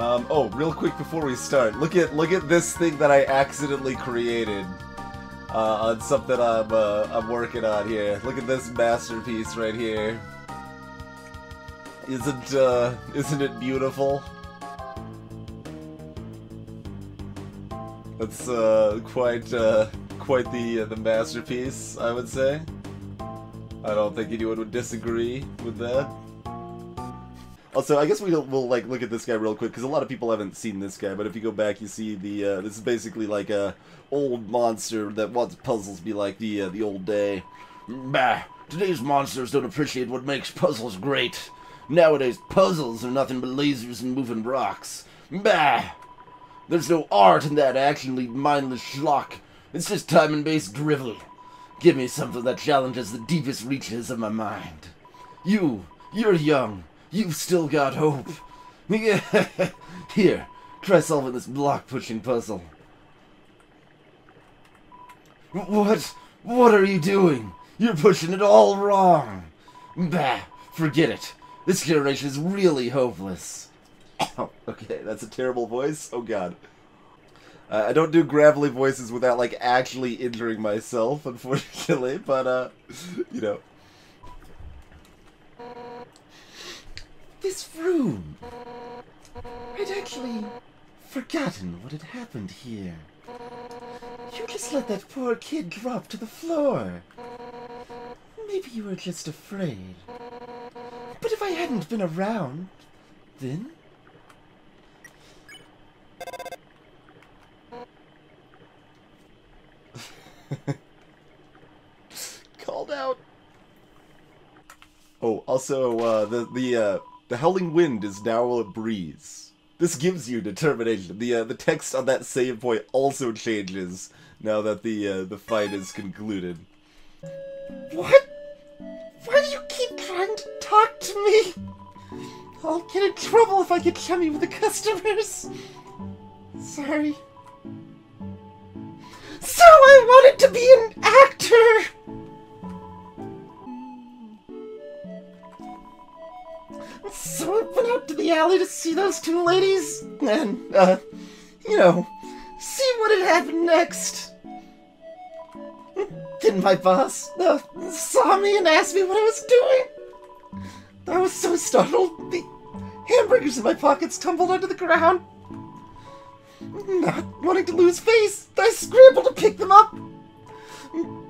Oh, real quick before we start, look at this thing that I accidentally created on something I'm working on here. Look at this masterpiece right here. Isn't it beautiful? That's quite the masterpiece, I would say. I don't think anyone would disagree with that. Also, I guess we'll like look at this guy real quick because a lot of people haven't seen this guy. But if you go back, you see the this is basically like a old monster that wants puzzles be like the old day. Bah! Today's monsters don't appreciate what makes puzzles great. Nowadays, puzzles are nothing but lasers and moving rocks. Bah! There's no art in that actually mindless schlock. It's just time-and-based drivel. Give me something that challenges the deepest reaches of my mind. You're young. You've still got hope. Here, try solving this block-pushing puzzle. What are you doing? You're pushing it all wrong. Bah, forget it. This generation is really hopeless. Oh, okay, that's a terrible voice. Oh god. I don't do gravelly voices without, like, actually injuring myself, unfortunately, but, you know. This room. I'd actually forgotten what had happened here. You just let that poor kid drop to the floor. Maybe you were just afraid. But if I hadn't been around, then... Called out. Oh, also, the howling wind is now a breeze. This gives you determination. The text on that save point also changes now that the fight is concluded. What? Why do you keep trying to talk to me? I'll get in trouble if I get chummy with the customers. Sorry. So I wanted to be an actor! So I went out to the alley to see those two ladies, and, you know, see what had happened next. Then my boss, saw me and asked me what I was doing. I was so startled, the hamburgers in my pockets tumbled onto the ground. Not wanting to lose face, I scrambled to pick them up.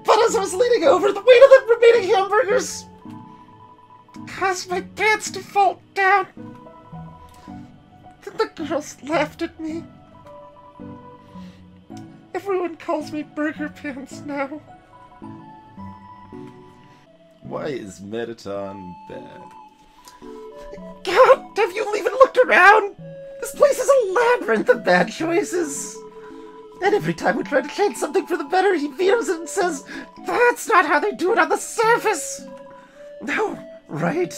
But as I was leaning over, the weight of the remaining hamburgers caused my pants to fall down. Then the girls laughed at me. Everyone calls me Burger Pants now. Why is Metaton bad? God, have you even looked around? This place is a labyrinth of bad choices. And every time we try to change something for the better, he vetoes it and says, that's not how they do it on the surface. No, right?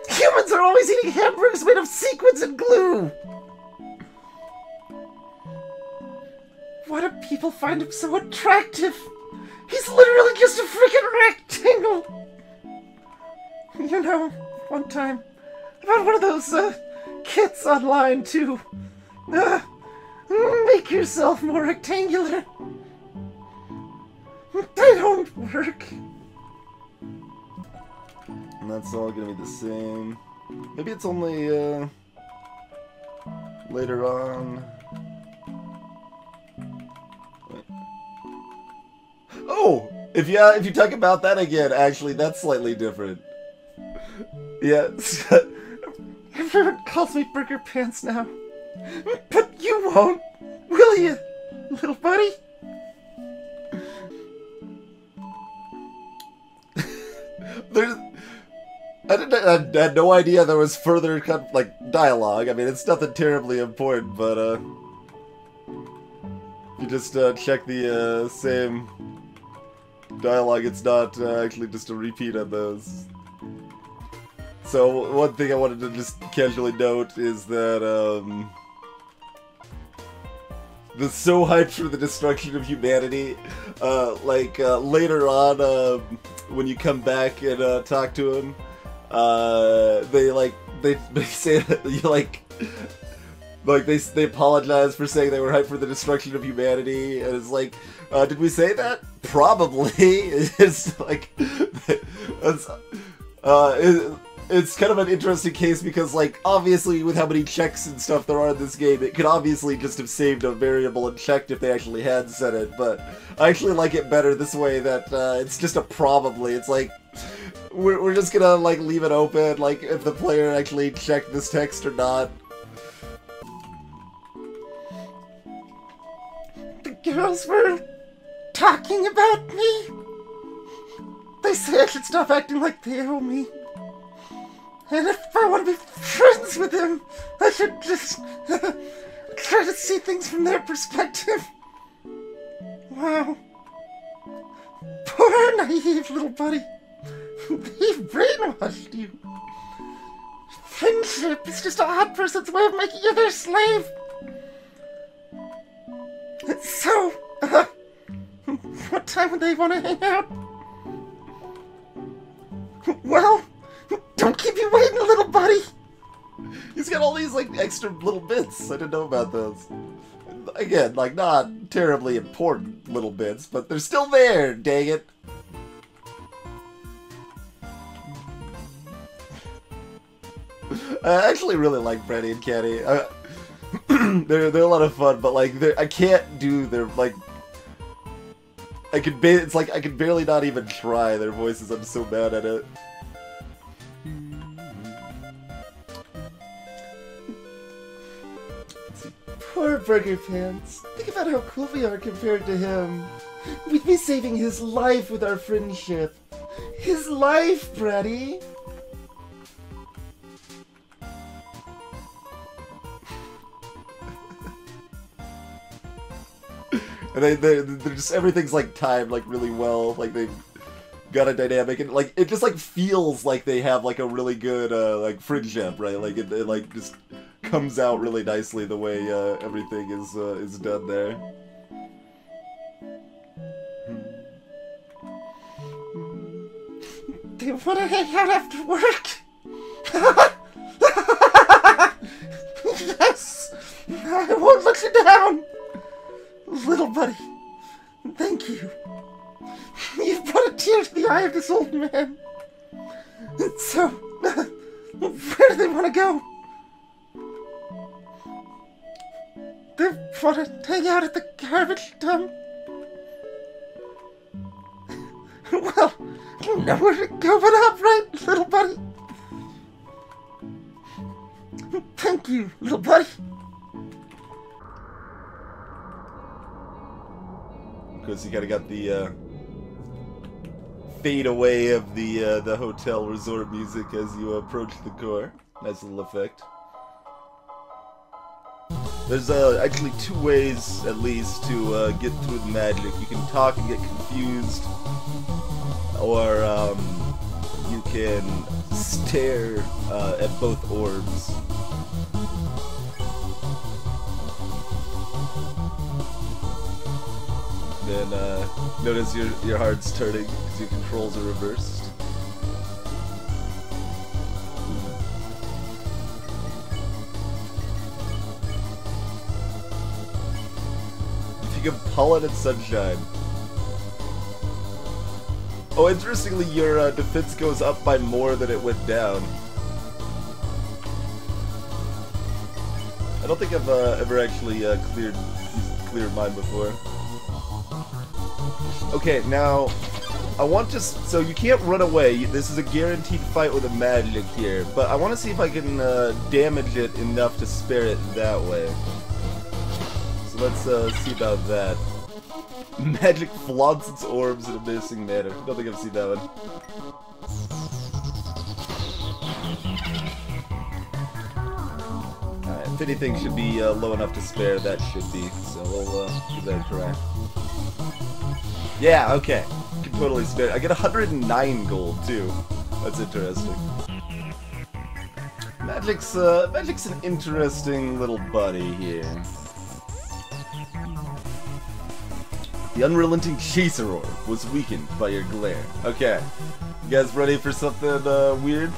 Humans are always eating hamburgers made of sequins and glue. Why do people find him so attractive? He's literally just a freaking rectangle. You know, one time, I found one of those, kits online to make yourself more rectangular. They don't work. And that's all gonna be the same. Maybe it's only later on. Wait. Oh, if you talk about that again, actually, that's slightly different. Yeah. Everyone calls me Burger Pants now. But you won't, will you, little buddy? I had no idea there was further, like, dialogue. I mean, it's nothing terribly important, but, you just, check the, same dialogue. It's not, actually just a repeat of those. So, one thing I wanted to just casually note is that, the so hyped for the destruction of humanity, later on, when you come back and, talk to him, they say that you, like, Like, they apologize for saying they were hyped for the destruction of humanity, and it's like, did we say that? Probably. It's like, it's kind of an interesting case because, like, obviously with how many checks and stuff there are in this game, it could obviously just have saved a variable and checked if they actually had said it, but I actually like it better this way that it's just a probably. It's like, we're just gonna, like, leave it open, like, if the player actually checked this text or not. The girls were talking about me. They say I should stop acting like they owe me. And if I want to be friends with them, I should just try to see things from their perspective. Wow. Poor naive little buddy. They brainwashed you. Friendship is just a hot person's way of making you their slave. So, what time would they want to hang out? Well, don't keep you waiting, little buddy! He's got all these, like, extra little bits. I didn't know about those. Again, like, not terribly important little bits, but they're still there, dang it. I actually really like Freddy and Kenny. They're a lot of fun, but, like, I can't do their, like... it's like I could barely not even try their voices. I'm so bad at it. Poor Burger Pants. Think about how cool we are compared to him. We'd be saving his life with our friendship. His life, Bratty. And they're just, everything's, like, timed, like, really well. Like, they've got a dynamic, and, like, it just, like, feels like they have, like, a really good, like, friendship, right? Like, it like, just comes out really nicely the way, everything is done there. They want to hang out after work? Yes! I won't let you down! Little buddy, thank you. You've brought a tear to the eye of this old man. So, where do they want to go? They want to hang out at the garbage dump? Well, you know where to go but up, right, little buddy? Thank you, little buddy. Because you kinda got the, fade away of the hotel resort music as you approach the core. Nice little effect. There's, actually 2 ways, at least, to, get through the magic. You can talk and get confused, or, you can stare, at both orbs. Then, notice your heart's turning because your controls are reversed. If you can pollen and sunshine. Oh, interestingly, your defense goes up by more than it went down. I don't think I've ever actually cleared mine before. Okay, now, I want to... So you can't run away. This is a guaranteed fight with a magic here. But I want to see if I can damage it enough to spare it that way. So let's see about that. Magic flaunts its orbs in a menacing manner. I don't think I've seen that one. Alright, if anything should be low enough to spare, that should be. So we'll give that a try. Yeah, okay. Can totally spare it. I get 109 gold, too. That's interesting. Magic's an interesting little buddy here. The unrelenting chaser orb was weakened by your glare. Okay. You guys ready for something weird?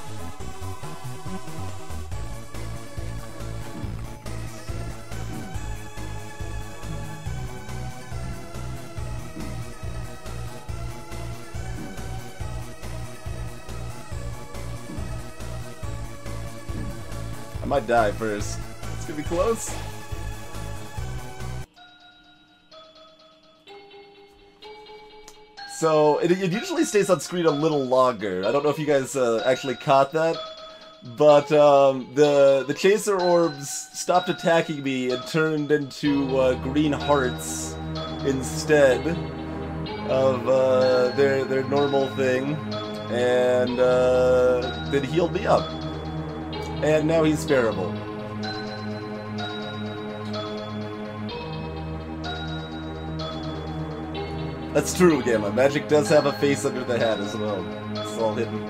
might die first. It's gonna be close. So, it usually stays on screen a little longer. I don't know if you guys actually caught that. But the chaser orbs stopped attacking me and turned into green hearts instead of their normal thing, and then healed me up. And now he's bearable. That's true, Gamma. Magic does have a face under the hat as well. It's all hidden.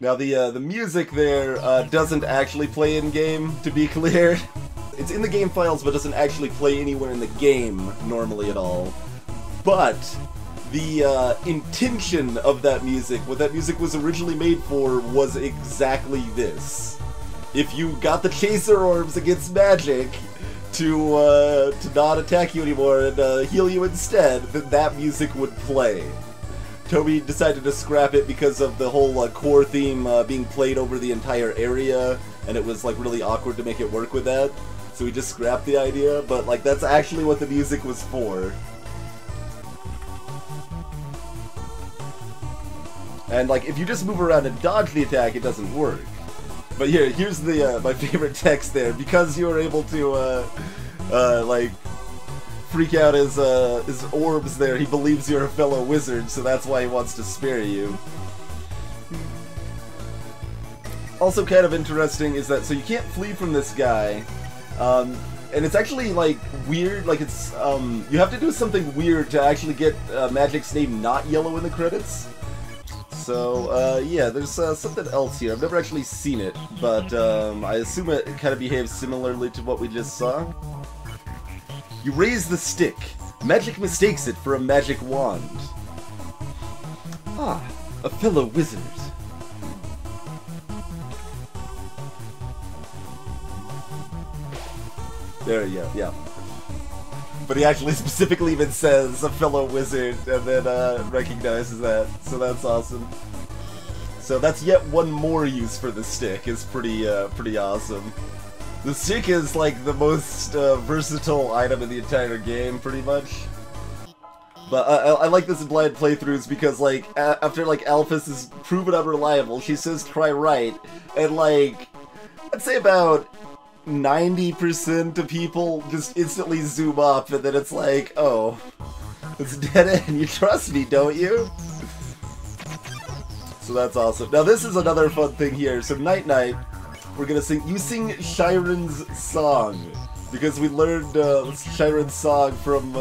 Now the music there doesn't actually play in game, to be clear. It's in the game files, but doesn't actually play anywhere in the game normally at all. But the intention of that music, what that music was originally made for, was exactly this. If you got the chaser orbs against magic to not attack you anymore and heal you instead, then that music would play. Toby decided to scrap it because of the whole core theme being played over the entire area, and it was like really awkward to make it work with that. So we just scrapped the idea, but like that's actually what the music was for. And like if you just move around and dodge the attack, it doesn't work. But here's the my favorite text there. Because you were able to like freak out his orbs there, he believes you're a fellow wizard, so that's why he wants to spare you. Also kind of interesting is that, so you can't flee from this guy, and it's actually like weird, like it's, you have to do something weird to actually get Magic's name not yellow in the credits. So, yeah, there's something else here. I've never actually seen it, but I assume it kind of behaves similarly to what we just saw. You raise the stick. Magic mistakes it for a magic wand. Ah, a fellow wizard. There you go, yeah. But he actually specifically even says a fellow wizard and then recognizes that, so that's awesome. So that's yet one more use for the stick. It's pretty awesome. The stick is like the most versatile item in the entire game, pretty much. But I like this in blind playthroughs because like after like Alphys is proven unreliable, she says try right, and like I'd say about 90% of people just instantly zoom up, and then it's like, oh, it's dead end. You trust me, don't you? So that's awesome. Now this is another fun thing here. So Night Night, we're gonna sing. You sing Shyren's song because we learned Shyren's song from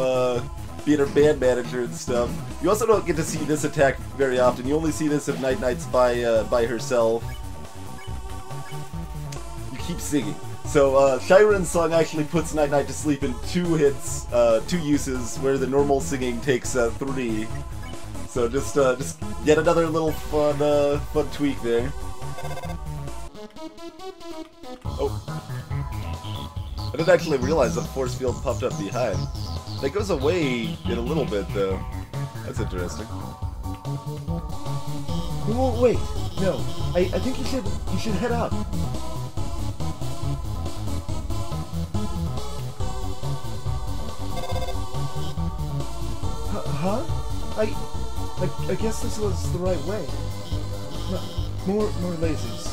being her band manager and stuff. You also don't get to see this attack very often. You only see this if Night Night's by herself. You keep singing. So, Shyren's song actually puts Night Night to sleep in 2 hits, 2 uses, where the normal singing takes 3. So just yet another little fun tweak there. Oh. I didn't actually realize that force field popped up behind. That goes away in a little bit, though. That's interesting. Whoa, wait, no. I think you should head up. Huh? I guess this was the right way. More lasers.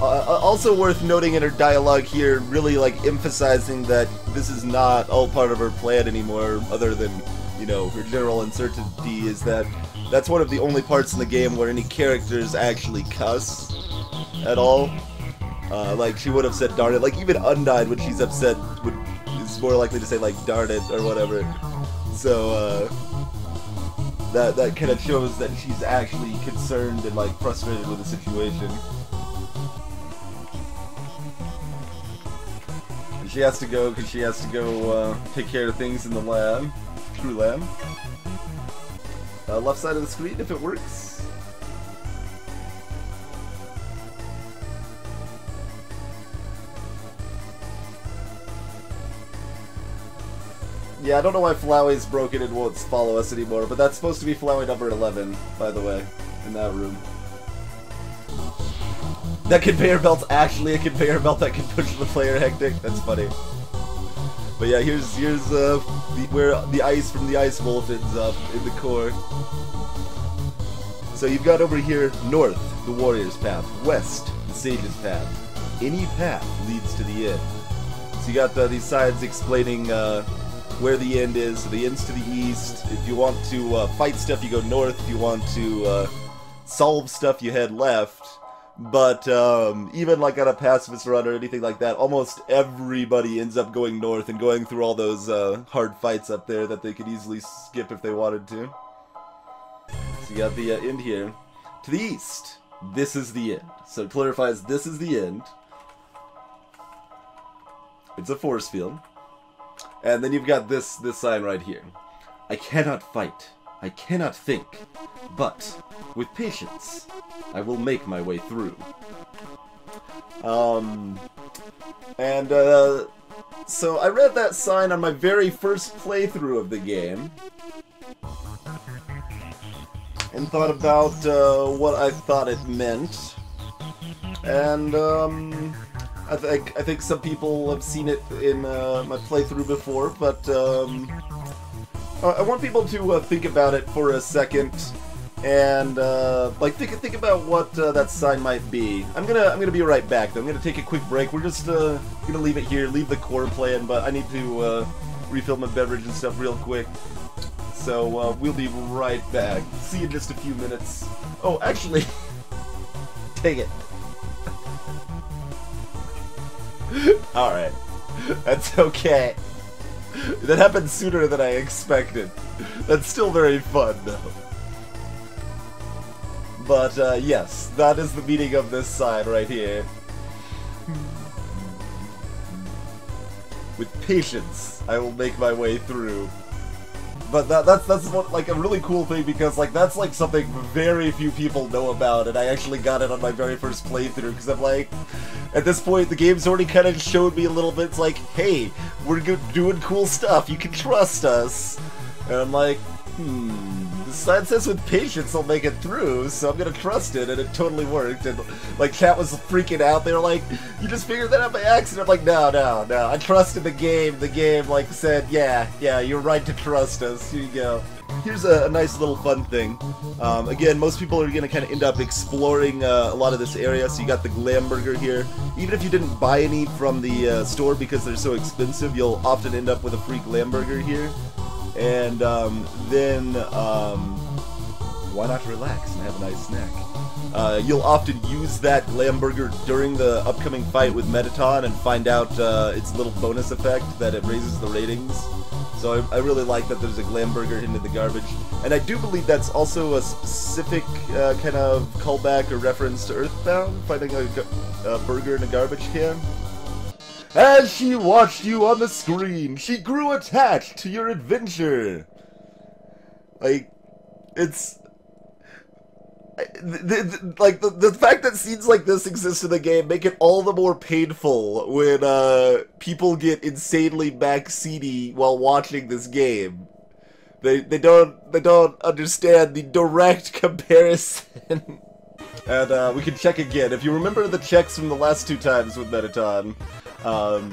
Also worth noting in her dialogue here, really like emphasizing that this is not all part of her plan anymore, other than, you know, her general uncertainty, is that that's one of the only parts in the game where any characters actually cuss at all. Like, she would have said darn it. Like, even Undyne, when she's upset, is more likely to say, like, darn it, or whatever. So, that kind of shows that she's actually concerned and, like, frustrated with the situation. And she has to go, because she has to go, take care of things in the lab. True lab. Left side of the screen, if it works. Yeah, I don't know why Flowey's broken and won't follow us anymore, but that's supposed to be Flowey number 11, by the way, in that room. That conveyor belt's actually a conveyor belt that can push the player hectic. That's funny. But yeah, here's where the ice from the Ice Wolf ends up in the core. So you've got over here north, the Warrior's Path, west, the Sage's Path. Any path leads to the end. So you got these signs explaining where the end is. So the end's to the east. If you want to fight stuff, you go north. If you want to solve stuff, you head left. But even like on a pacifist run or anything like that, almost everybody ends up going north and going through all those hard fights up there that they could easily skip if they wanted to. So you got the end here. To the east, this is the end. So it clarifies this is the end. It's a force field. And then you've got this sign right here. I cannot fight. I cannot think. But with patience, I will make my way through. So I read that sign on my very first playthrough of the game. And thought about what I thought it meant. And I think some people have seen it in my playthrough before, but I want people to think about it for a second, and like think about what that sign might be. I'm gonna be right back. Though. I'm gonna take a quick break. We're just gonna leave it here, leave the core playing, but I need to refill my beverage and stuff real quick. So we'll be right back. See you in just a few minutes. Oh, actually, dang it. Alright. That's okay. That happened sooner than I expected. That's still very fun, though. But, yes, that is the meaning of this sign right here. With patience, I will make my way through. But that's what, like, a really cool thing, because, like, that's, like, something very few people know about, and I actually got it on my very first playthrough, because I'm like, at this point, the game's already kind of showed me a little bit, it's like, hey, we're doing cool stuff, you can trust us. And I'm like, the sign says with patience I'll make it through, so I'm gonna trust it, and it totally worked, and, like, chat was freaking out, they were like, you just figured that out by accident. I'm like, no, I trusted the game, like, said, yeah, you're right to trust us, here you go. Here's a nice little fun thing. Again, most people are gonna kind of end up exploring a lot of this area, so you got the Glamburger here. Even if you didn't buy any from the store because they're so expensive, you'll often end up with a free Glamburger here. And then why not relax and have a nice snack? You'll often use that Glamburger during the upcoming fight with Mettaton and find out its little bonus effect that it raises the ratings. So I really like that there's a Glamburger into the garbage. And I do believe that's also a specific kind of callback or reference to Earthbound, finding a burger in a garbage can. As she watched you on the screen, she grew attached to your adventure. Like, it's... The fact that scenes like this exist in the game make it all the more painful when people get insanely backseaty while watching this game. They don't understand the direct comparison. And we can check again. If you remember the checks from the last two times with Mettaton,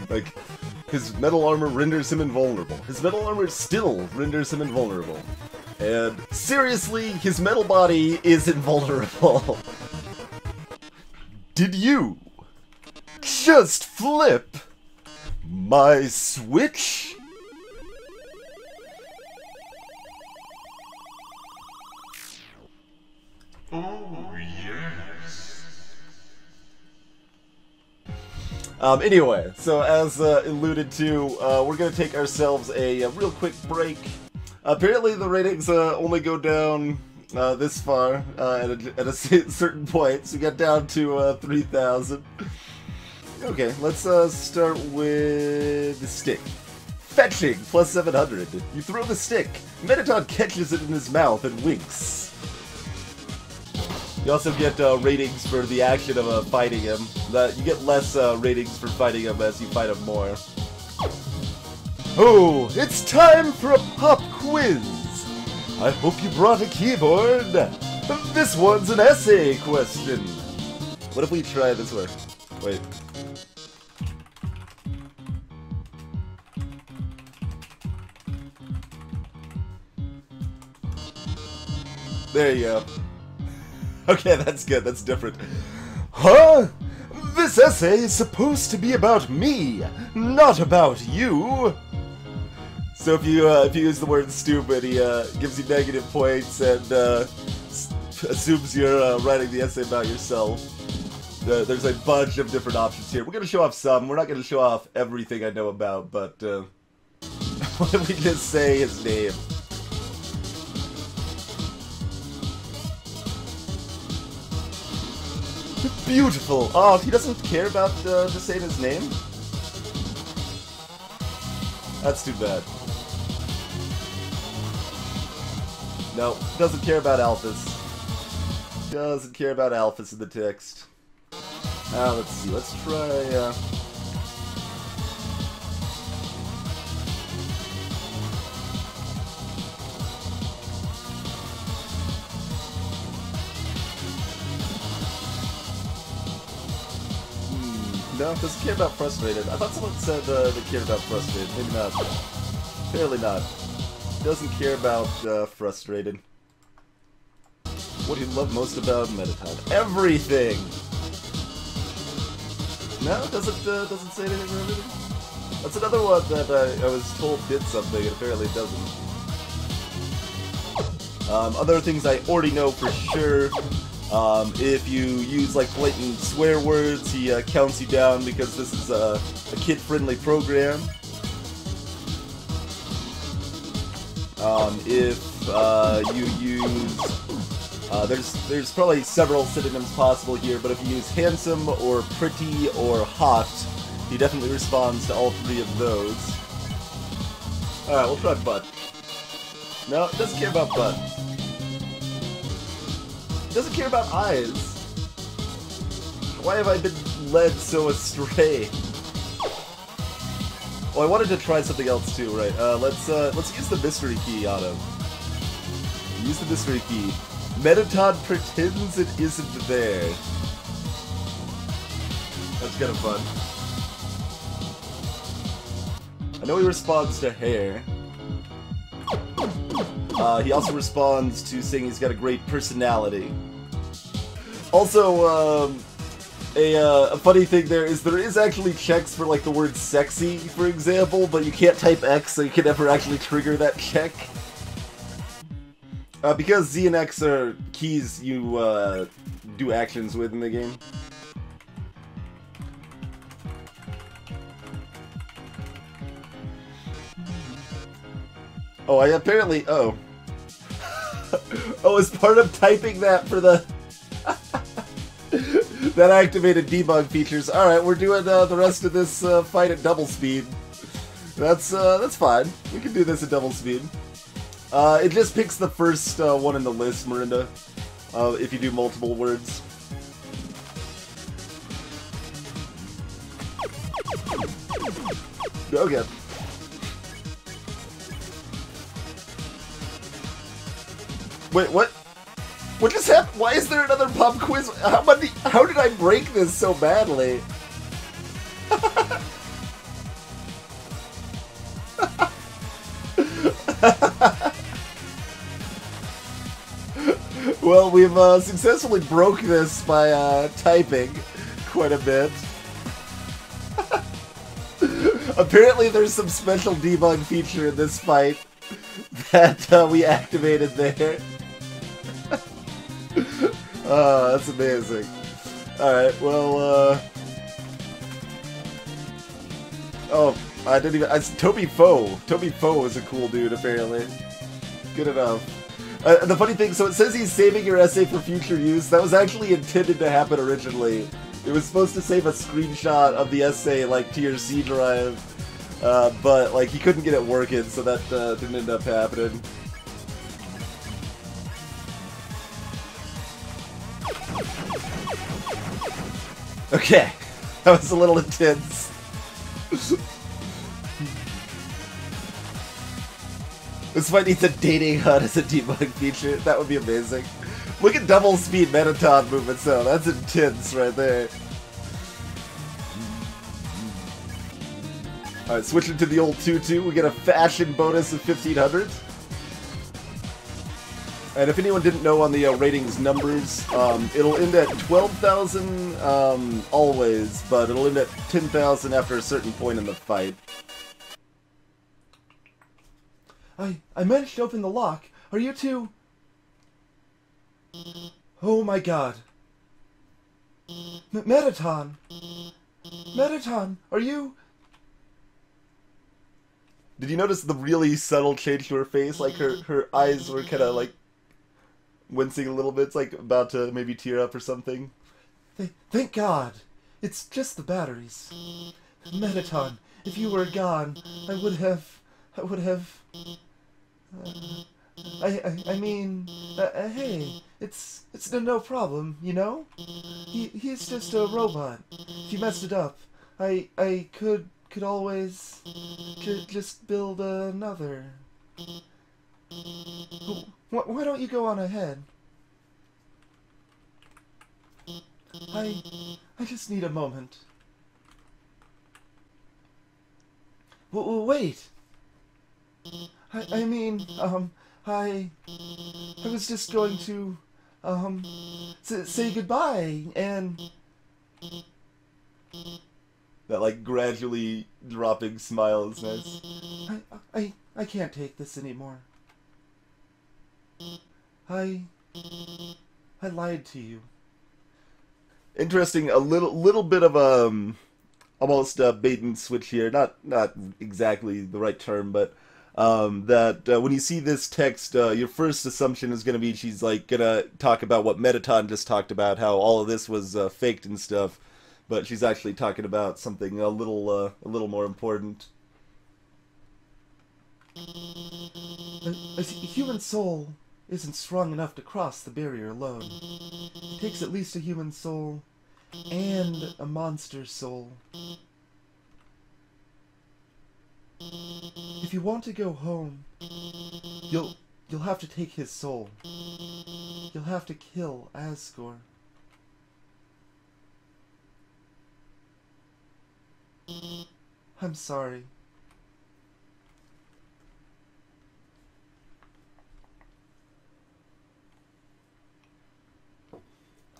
like, his metal armor renders him invulnerable. His metal armor still renders him invulnerable. And seriously, his metal body is invulnerable. Did you just flip my switch? Oh, yes. Anyway, so as alluded to, we're going to take ourselves a real quick break. Apparently the ratings only go down this far at a certain point, so we got down to 3,000. Okay, let's start with the stick. Fetching, plus 700. You throw the stick. Mettaton catches it in his mouth and winks. You also get ratings for the action of fighting him. You get less ratings for fighting him as you fight him more. Oh, it's time for a pop quiz. I hope you brought a keyboard. This one's an essay question. What if we try this way? Wait. There you go. Okay, that's good. That's different. Huh? This essay is supposed to be about me, not about you. So if you use the word stupid, he gives you negative points and assumes you're writing the essay about yourself. There's a bunch of different options here. We're gonna show off some. We're not gonna show off everything I know about, but why don't we just say his name? Beautiful. Oh, he doesn't care about just saying his name? That's too bad. No, doesn't care about alphas. Doesn't care about alphas in the text. Let's see. Let's try. No, doesn't care about frustrated. I thought someone said they cared about frustrated. Maybe not. Apparently not. Doesn't care about frustrated. What do you love most about Metatime? Everything! No, doesn't say anything for everything? That's another one that I was told did something, and apparently it doesn't. Other things I already know for sure. If you use like blatant swear words, he counts you down because this is a kid-friendly program. If you use, there's probably several synonyms possible here, but if you use handsome or pretty or hot, he definitely responds to all three of those. Alright, we'll try butt. No, it doesn't care about butt. Doesn't care about eyes. Why have I been led so astray? Oh, I wanted to try something else too, right? Let's use the mystery key on him. Use the mystery key. Metatron pretends it isn't there. That's kind of fun. I know he responds to hair. He also responds to saying he's got a great personality. Also, a funny thing there is actually checks for like the word sexy, for example, but you can't type X, so you can never actually trigger that check. Because Z and X are keys you do actions with in the game. Oh, I apparently... Oh. Oh, as part of typing that for the... that activated debug features. Alright, we're doing the rest of this fight at double speed. That's fine. We can do this at double speed. It just picks the first one in the list, Marinda, if you do multiple words. Okay. Wait, what? What just happened? Why is there another pub quiz? How did I break this so badly? Well, we've successfully broke this by typing quite a bit. Apparently there's some special debug feature in this fight that we activated there. That's amazing. Alright, well, oh, I didn't even... It's Toby Foe. Toby Foe is a cool dude, apparently. Good enough. The funny thing, so it says he's saving your essay for future use. That was actually intended to happen originally. It was supposed to save a screenshot of the essay, like, to your C drive. But, like, he couldn't get it working, so that didn't end up happening. Okay, that was a little intense. This might need a dating HUD as a debug feature. That would be amazing. Look at double speed Metaton movements though. That's intense right there. Alright, switching to the old 2-2, we get a fashion bonus of 1500. And if anyone didn't know on the ratings numbers, it'll end at 12,000 always, but it'll end at 10,000 after a certain point in the fight. I managed to open the lock. Are you two? Oh my god. Metaton! Metaton, are you? Did you notice the really subtle change to her face? Like her eyes were kind of like wincing a little bit. It's like about to maybe tear up or something. Thank God. It's just the batteries. Metaton, if you were gone, I would have... I mean, hey, it's no problem, you know? He's just a robot. He messed it up. I could always just build another. Why don't you go on ahead? I just need a moment. Wait. I mean, I was just going to, say goodbye, and... That, like, gradually dropping smile is nice. I can't take this anymore. I lied to you. Interesting, a little bit of, almost bait and switch here. Not exactly the right term, but... that when you see this text, your first assumption is going to be she's like going to talk about what Metaton just talked about, how all of this was faked and stuff, but she's actually talking about something a little more important. A human soul isn't strong enough to cross the barrier alone. It takes at least a human soul and a monster soul. If you want to go home, you'll have to take his soul. You'll have to kill Asgore. I'm sorry.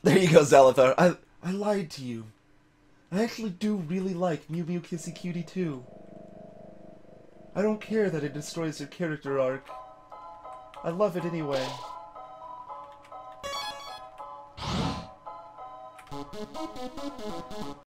There you go, Zalithar. I lied to you. I actually do really like Mew Mew Kissy Cutie too. I don't care that it destroys your character arc. I love it anyway.